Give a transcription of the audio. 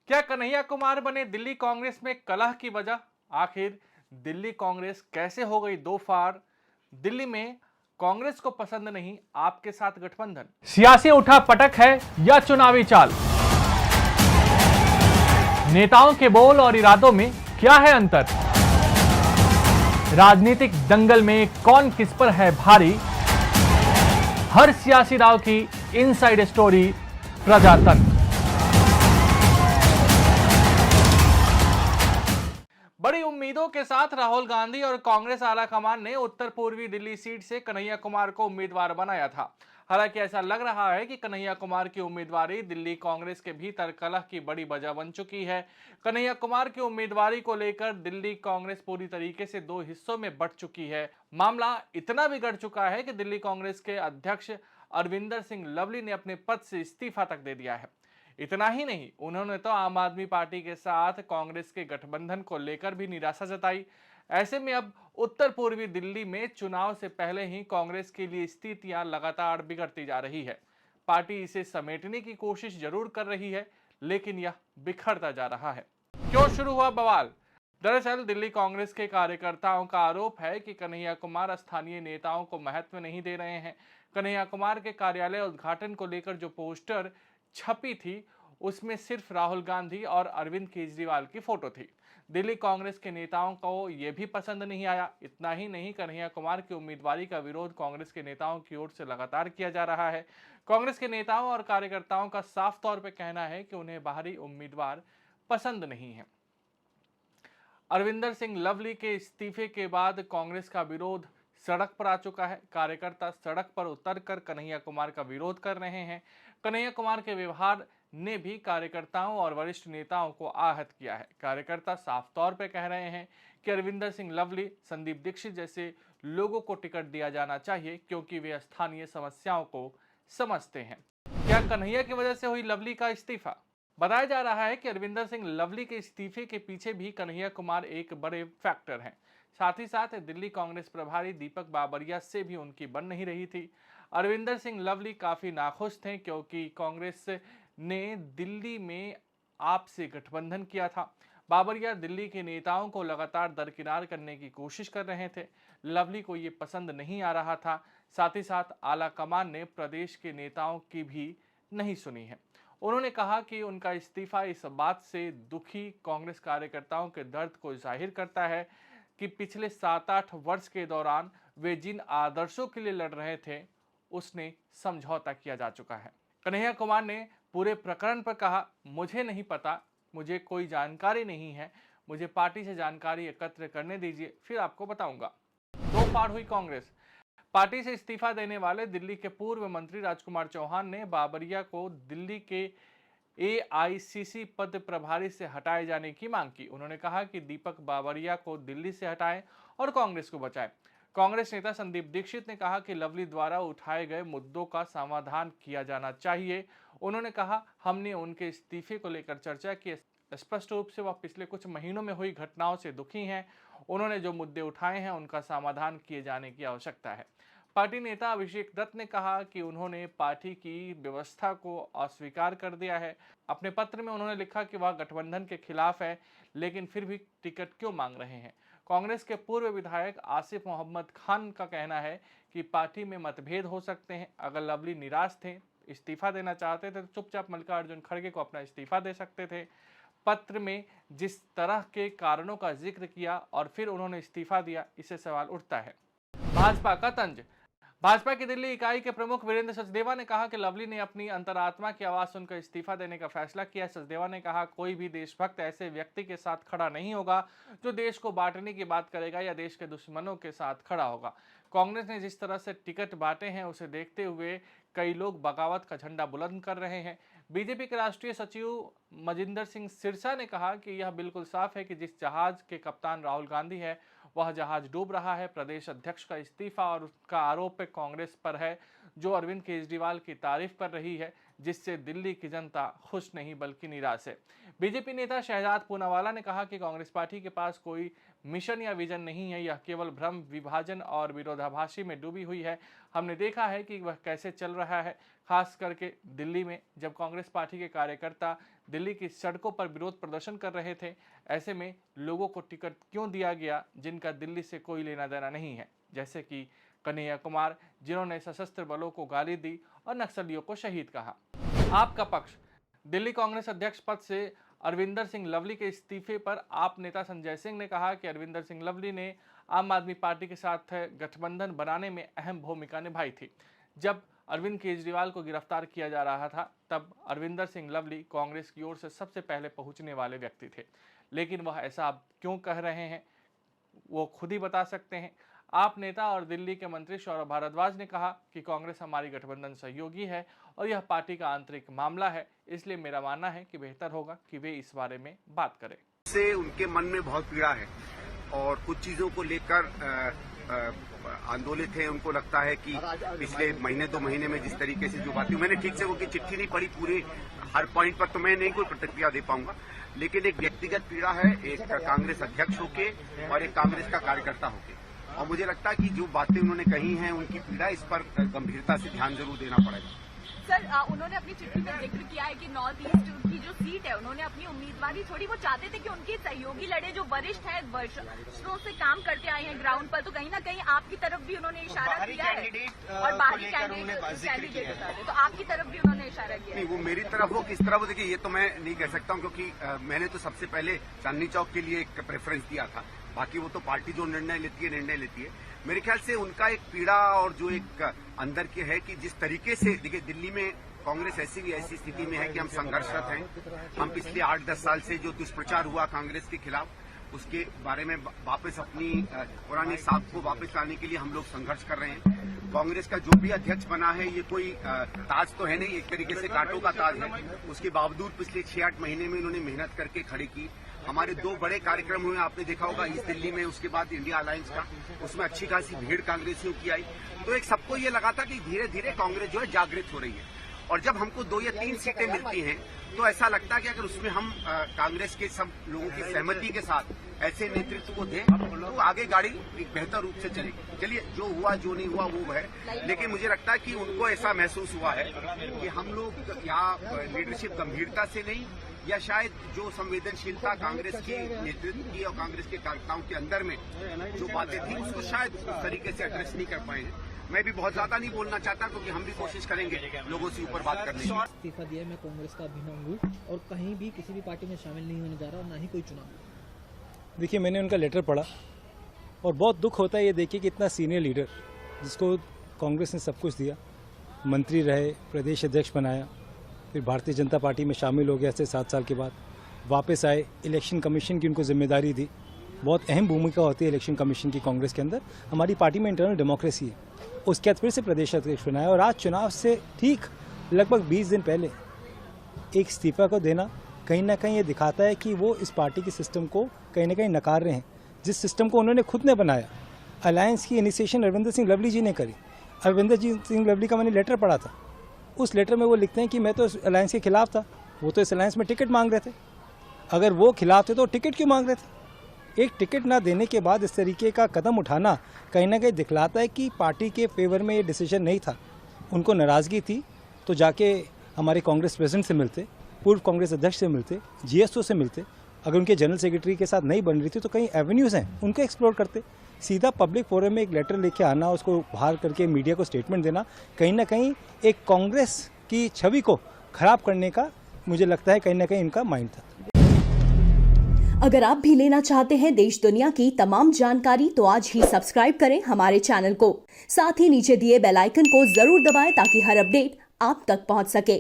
क्या कन्हैया कुमार बने दिल्ली कांग्रेस में कलह की वजह? आखिर दिल्ली कांग्रेस कैसे हो गई दो फाड़? दिल्ली में कांग्रेस को पसंद नहीं आपके साथ गठबंधन। सियासी उठा पटक है या चुनावी चाल? नेताओं के बोल और इरादों में क्या है अंतर? राजनीतिक दंगल में कौन किस पर है भारी? हर सियासी राव की इनसाइड स्टोरी प्रजातंत्र। बड़ी उम्मीदों के साथ राहुल गांधी और कांग्रेस आलाकमान ने उत्तर पूर्वी दिल्ली सीट से कन्हैया कुमार को उम्मीदवार बनाया था। हालांकि ऐसा लग रहा है कि कन्हैया कुमार की उम्मीदवारी दिल्ली कांग्रेस के भीतर कलह की बड़ी वजह बन चुकी है। कन्हैया कुमार की उम्मीदवारी को लेकर दिल्ली कांग्रेस पूरी तरीके से दो हिस्सों में बंट चुकी है। मामला इतना बिगड़ चुका है कि दिल्ली कांग्रेस के अध्यक्ष अरविंदर सिंह लवली ने अपने पद से इस्तीफा तक दे दिया है। इतना ही नहीं, उन्होंने तो आम आदमी पार्टी के साथ कांग्रेस के गठबंधन को लेकर भी निराशा जताई। ऐसे में अब उत्तर पूर्वी दिल्ली में चुनाव से पहले ही कांग्रेस के लिए स्थितियां लगातार बिगड़ती जा रही है। पार्टी इसे समेटने की कोशिश जरूर कर रही है, लेकिन यह बिखरता जा रहा है। क्यों शुरू हुआ बवाल? दरअसल दिल्ली कांग्रेस के कार्यकर्ताओं का आरोप है कि कन्हैया कुमार स्थानीय नेताओं को महत्व नहीं दे रहे हैं। कन्हैया कुमार के कार्यालय उद्घाटन को लेकर जो पोस्टर छपी थी, उसमें सिर्फ राहुल गांधी और अरविंद केजरीवाल की फोटो थी। दिल्ली कांग्रेस के नेताओं को यह भी पसंद नहीं आया। इतना ही नहीं, कन्हैया कुमार की उम्मीदवारी का विरोध कांग्रेस के नेताओं की ओर से लगातार किया जा रहा है। कांग्रेस के नेताओं और कार्यकर्ताओं का साफ तौर पर कहना है कि उन्हें बाहरी उम्मीदवार पसंद नहीं है। अरविंदर सिंह लवली के इस्तीफे के बाद कांग्रेस का विरोध सड़क पर आ चुका है। कार्यकर्ता सड़क पर उतरकर कन्हैया कुमार का विरोध कर रहे हैं। कन्हैया कुमार के व्यवहार ने भी कार्यकर्ताओं और वरिष्ठ नेताओं को आहत किया है। कार्यकर्ता साफ तौर पर कह रहे हैं कि अरविंदर सिंह लवली, संदीप दीक्षित जैसे लोगों को टिकट दिया जाना चाहिए, क्योंकि वे स्थानीय समस्याओं को समझते हैं। क्या कन्हैया की वजह से हुई लवली का इस्तीफा? बताया जा रहा है कि अरविंदर सिंह लवली के इस्तीफे के पीछे भी कन्हैया कुमार एक बड़े फैक्टर हैं। साथ ही साथ दिल्ली कांग्रेस प्रभारी दीपक बाबरिया से भी उनकी बन नहीं रही थी। अरविंदर सिंह लवली काफी नाखुश थे, क्योंकि कांग्रेस ने दिल्ली में आप से गठबंधन किया था। बाबरिया दिल्ली के नेताओं को लगातार दरकिनार करने की कोशिश कर रहे थे। लवली को ये पसंद नहीं आ रहा था। साथ ही साथ आला कमान ने प्रदेश के नेताओं की भी नहीं सुनी है। उन्होंने कहा कि उनका इस्तीफा इस बात से दुखी कांग्रेस कार्यकर्ताओं के दर्द को जाहिर करता है कि पिछले 7-8 वर्ष के दौरान वे जिन आदर्शों के लिए लड़ रहे थे, उसने समझौता किया जा चुका है। कन्हैया कुमार ने पूरे प्रकरण पर कहा, मुझे नहीं पता, मुझे कोई जानकारी नहीं है, मुझे पार्टी से जानकारी एकत्र करने दीजिए, फिर आपको बताऊंगा। दो फाड़ हुई कांग्रेस। पार्टी से इस्तीफा देने वाले दिल्ली के पूर्व मंत्री राजकुमार चौहान ने बाबरिया को दिल्ली के एआईसीसी पद प्रभारी से हटाए जाने की मांग की। उन्होंने कहा कि दीपक बाबरिया को दिल्ली से हटाएं और कांग्रेस को बचाएं। कांग्रेस नेता संदीप दीक्षित ने कहा कि लवली द्वारा उठाए गए मुद्दों का समाधान किया जाना चाहिए। उन्होंने कहा, हमने उनके इस्तीफे को लेकर चर्चा की। स्पष्ट रूप से वह पिछले कुछ महीनों में हुई घटनाओं से दुखी हैं। उन्होंने जो मुद्दे उठाए हैं, उनका समाधान किए जाने की आवश्यकता है। पार्टी नेता अभिषेक दत्त ने कहा कि उन्होंने पार्टी की व्यवस्था को अस्वीकार कर दिया है। अपने पत्र में उन्होंने लिखा कि वह गठबंधन के खिलाफ है, लेकिन फिर भी टिकट क्यों मांग रहे हैं। कांग्रेस के पूर्व विधायक आसिफ मोहम्मद खान का कहना है कि पार्टी में मतभेद हो सकते हैं। अगर लवली निराश थे, इस्तीफा देना चाहते थे, तो चुपचाप मल्लिकार्जुन खड़गे को अपना इस्तीफा दे सकते थे। पत्र में जिस तरह के कारणों का जिक्र किया और फिर उन्होंने इस्तीफा दिया, इससे सवाल उठता है। भाजपा का तंज। भाजपा की दिल्ली इकाई के प्रमुख वीरेंद्र सचदेवा ने कहा कि लवली ने अपनी अंतरात्मा की आवाज सुनकर इस्तीफा देने का फैसला किया। सचदेवा ने कहा, कोई भी देशभक्त ऐसे व्यक्ति के साथ खड़ा नहीं होगा जो देश को बांटने की बात करेगा या देश के दुश्मनों के साथ खड़ा होगा। कांग्रेस ने जिस तरह से टिकट बांटे हैं, उसे देखते हुए कई लोग बगावत का झंडा बुलंद कर रहे हैं। बीजेपी के राष्ट्रीय सचिव मजिंदर सिंह सिरसा ने कहा कि यह बिल्कुल साफ है कि जिस जहाज के कप्तान राहुल गांधी है, वह जहाज डूब रहा है। प्रदेश अध्यक्ष का इस्तीफा और उसका आरोप कांग्रेस पर है, जो अरविंद केजरीवाल की तारीफ कर रही है। जिससे दिल्ली की जनता खुश नहीं बल्कि निराश है। बीजेपी नेता शहजाद पूनावाला ने कहा कि कांग्रेस पार्टी के पास कोई मिशन या विजन नहीं है, यह केवल भ्रम, विभाजन और विरोधाभासी में डूबी हुई है। हमने देखा है कि वह कैसे चल रहा है, खास करके दिल्ली में जब कांग्रेस पार्टी के कार्यकर्ता दिल्ली की सड़कों पर विरोध प्रदर्शन कर रहे थे। ऐसे में लोगों को टिकट क्यों दिया गया जिनका दिल्ली से कोई लेना देना नहीं है, जैसे कि कन्हैया कुमार, जिन्होंने सशस्त्र बलों को गाली दी और नक्सलियों को शहीद कहा। आपका पक्ष। दिल्ली कांग्रेस अध्यक्ष पद से अरविंदर सिंह लवली के इस्तीफे पर आप नेता संजय सिंह ने कहा कि अरविंदर सिंह लवली ने आम आदमी पार्टी के साथ गठबंधन बनाने में अहम भूमिका निभाई थी। जब अरविंद केजरीवाल को गिरफ्तार किया जा रहा था तब अरविंदर सिंह लवली कांग्रेस की ओर से सबसे पहले पहुंचने वाले व्यक्ति थे, लेकिन वह ऐसा अब क्यों कह रहे हैं वो खुद ही बता सकते हैं। आप नेता और दिल्ली के मंत्री सौरभ भारद्वाज ने कहा कि कांग्रेस हमारी गठबंधन सहयोगी है और यह पार्टी का आंतरिक मामला है, इसलिए मेरा मानना है कि बेहतर होगा कि वे इस बारे में बात करें। से उनके मन में बहुत पीड़ा है और कुछ चीजों को लेकर आंदोलित है। उनको लगता है कि पिछले महीने 2 महीने में जिस तरीके से जो बातें, मैंने ठीक से वो की चिट्ठी नहीं पढ़ी पूरे हर पॉइंट पर, तो मैं नहीं कोई प्रतिक्रिया दे पाऊंगा, लेकिन एक व्यक्तिगत पीड़ा है, एक कांग्रेस अध्यक्ष होके और एक कांग्रेस का कार्यकर्ता होके, और मुझे लगता है कि जो बातें उन्होंने कही हैं उनकी पीड़ा, इस पर गंभीरता से ध्यान जरूर देना पड़ेगा। सर, उन्होंने अपनी चिट्ठी में जिक्र किया है कि नॉर्थ ईस्ट की जो सीट है उन्होंने अपनी उम्मीदवारी छोड़ी। वो चाहते थे कि उनके सहयोगी लड़े जो वरिष्ठ हैं, वर्षों से काम करते आए हैं ग्राउंड पर, तो कहीं ना कहीं आपकी तरफ भी उन्होंने इशारा किया है और बाहरी कैंडिडेट बता रहे, तो आपकी तरफ भी उन्होंने इशारा किया। नहीं, वो मेरी तरफ हो किस तरफ हो, देखिए ये तो मैं नहीं कह सकता हूँ, क्योंकि मैंने तो सबसे पहले चांदनी चौक के लिए एक प्रेफरेंस दिया था। बाकी वो तो पार्टी जो निर्णय लेती है। मेरे ख्याल से उनका एक पीड़ा और जो एक अंदर के है कि जिस तरीके से, देखिए दिल्ली में कांग्रेस ऐसी स्थिति में है कि हम संघर्षरत हैं। हम पिछले 8-10 साल से जो दुष्प्रचार हुआ कांग्रेस के खिलाफ, उसके बारे में वापस अपनी पुरानी साख को वापस लाने के लिए हम लोग संघर्ष कर रहे हैं। कांग्रेस का जो भी अध्यक्ष बना है ये कोई ताज तो है नहीं, एक तरीके से कांटों का ताज है। उसके बावजूद पिछले 6-8 महीने में इन्होंने मेहनत करके खड़ी की। हमारे 2 बड़े कार्यक्रम हुए, आपने देखा होगा, ईस्ट दिल्ली में, उसके बाद इंडिया अलायंस का, उसमें अच्छी खासी भीड़ कांग्रेसियों की आई। तो एक सबको ये लगा था कि धीरे धीरे कांग्रेस जो है जागृत हो रही है, और जब हमको 2 या 3 सीटें मिलती हैं तो ऐसा लगता है कि अगर उसमें हम कांग्रेस के सब लोगों की सहमति के साथ ऐसे नेतृत्व को दें तो आगे गाड़ी एक बेहतर रूप से चलेगी। चलिए, जो हुआ जो नहीं हुआ वो है, लेकिन मुझे लगता है कि उनको ऐसा महसूस हुआ है कि हम लोग यहाँ लीडरशिप गंभीरता से नहीं, या शायद जो संवेदनशीलता कांग्रेस की नेतृत्व की और कांग्रेस के कार्यकर्ताओं के अंदर में जो बातें थी उसको शायद उस तरीके से एड्रेस नहीं कर पाए हैं। मैं भी बहुत ज्यादा नहीं बोलना चाहता, क्योंकि हम भी कोशिश करेंगे लोगों से ऊपर बात करने की। इस्तीफा दिया, मैं कांग्रेस का अभिन्न हूँ और कहीं भी किसी भी पार्टी में शामिल नहीं होने जा रहा और ना ही कोई चुनाव। देखिए, मैंने उनका लेटर पढ़ा और बहुत दुख होता है ये देखिए कि इतना सीनियर लीडर जिसको कांग्रेस ने सब कुछ दिया, मंत्री रहे, प्रदेश अध्यक्ष बनाया, फिर भारतीय जनता पार्टी में शामिल हो गया ऐसे 7 साल के बाद, वापस आए, इलेक्शन कमीशन की उनको जिम्मेदारी दी। बहुत अहम भूमिका होती है इलेक्शन कमीशन की कांग्रेस के अंदर। हमारी पार्टी में इंटरनल डेमोक्रेसी है। उसके बाद फिर से प्रदेश अध्यक्ष बनाया और आज चुनाव से ठीक लगभग 20 दिन पहले एक इस्तीफा को देना कहीं ना कहीं ये दिखाता है कि वो इस पार्टी के सिस्टम को कहीं ना कहीं नकार रहे हैं, जिस सिस्टम को उन्होंने खुद ने बनाया। अलायंस की इनिशिएशन अरविंदर सिंह लवली जी ने करी। अरविंदर सिंह लवली का मैंने लेटर पढ़ा था, उस लेटर में वो लिखते हैं कि मैं तो इस अलायंस के खिलाफ था, वो तो इस अलायंस में टिकट मांग रहे थे। अगर वो खिलाफ थे तो टिकट क्यों मांग रहे थे? एक टिकट ना देने के बाद इस तरीके का कदम उठाना कहीं ना कहीं दिखलाता है कि पार्टी के फेवर में ये डिसीजन नहीं था। उनको नाराज़गी थी तो जाके हमारे कांग्रेस प्रेसिडेंट से मिलते, पूर्व कांग्रेस अध्यक्ष से मिलते, जीएसओ से मिलते। अगर उनके जनरल सेक्रेटरी के साथ नहीं बन रही थी तो कई एवेन्यूज़ हैं, उनको एक्सप्लोर करते। सीधा पब्लिक फोरम में एक लेटर लेके आना, उसको बाहर करके मीडिया को स्टेटमेंट देना, कहीं ना कहीं एक कांग्रेस की छवि को खराब करने का मुझे लगता है कहीं ना कहीं इनका माइंड था। अगर आप भी लेना चाहते हैं देश दुनिया की तमाम जानकारी तो आज ही सब्सक्राइब करें हमारे चैनल को। साथ ही नीचे दिए बेल आइकन को जरूर दबाएं ताकि हर अपडेट आप तक पहुंच सके।